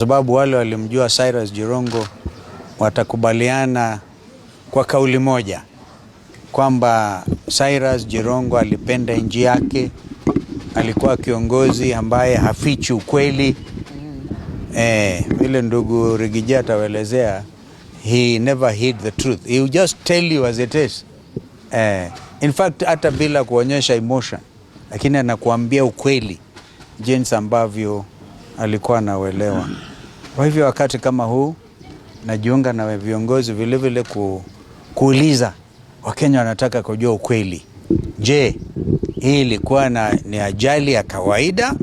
Sababu wale walimjua Cyrus Jirongo watakubaliana kwa kauli moja kwamba Cyrus Jirongo alipenda nchi yake, alikuwa kiongozi ambaye hafichi ukweli. Vile ndugu Rigiji ataelezea, he never hid the truth. He will just tell you as it is. In fact, hata bila kuonyesha emotion, lakini anakuambia ukweli jinsi ambavyo alikuwa anauelewa. Kwa hivyo wakati kama huu najiunga na viongozi vile vile kuuliza Wakenya wanataka kujua ukweli. Je, hii ilikuwa ni ajali ya kawaida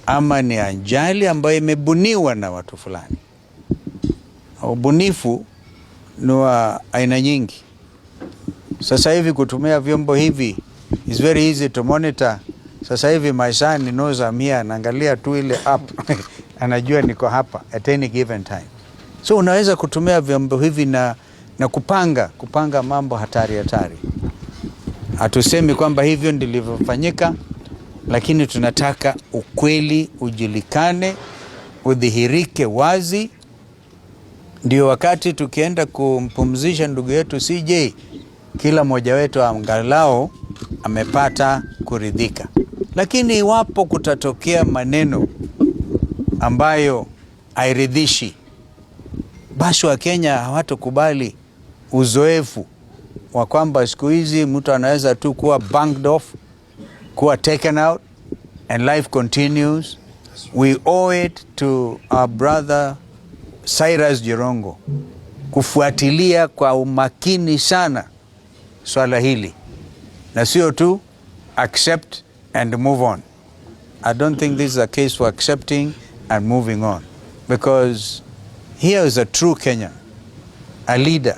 ama ni ajali ambayo imebuniwa na watu fulani? Ubunifu ni wa aina nyingi. Sasa hivi kutumia vyombo hivi is very easy to monitor. Sasa hivi my son knows I'm here, anaangalia tu ile app anajua niko hapa at any given time. So unaweza kutumia vyombo hivi na kupanga mambo hatari. Hatusemi kwamba hivyo ndilivyofanyika, lakini tunataka ukweli ujulikane, udhihirike wazi. Ndio wakati tukienda kumpumzisha ndugu yetu CJ, kila mmoja wetu angalau amepata kuridhika. Lakini iwapo kutatokea maneno ambayo hairidhishi, basi Wakenya hawatakubali uzoefu wa kwamba siku hizi mtu anaweza tu kuwa banked off, kuwa taken out and life continues. We owe it to our brother Cyrus Jirongo kufuatilia kwa umakini sana swala hili, na sio tu accept and move on. I don't think this is a case for accepting and moving on, because here is a true Kenyan, a leader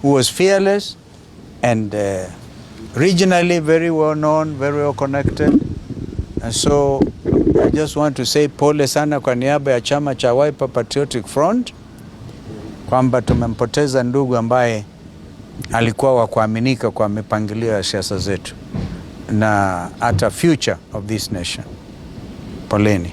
who was fearless and regionally very well known, very well connected. And so I just want to say pole sana kwa niaba ya chama cha Wiper Patriotic Front kwamba tumempoteza ndugu ambaye alikuwa wa kuaminika kwa mipangilio ya siasa zetu na hata future of this nation. Poleni.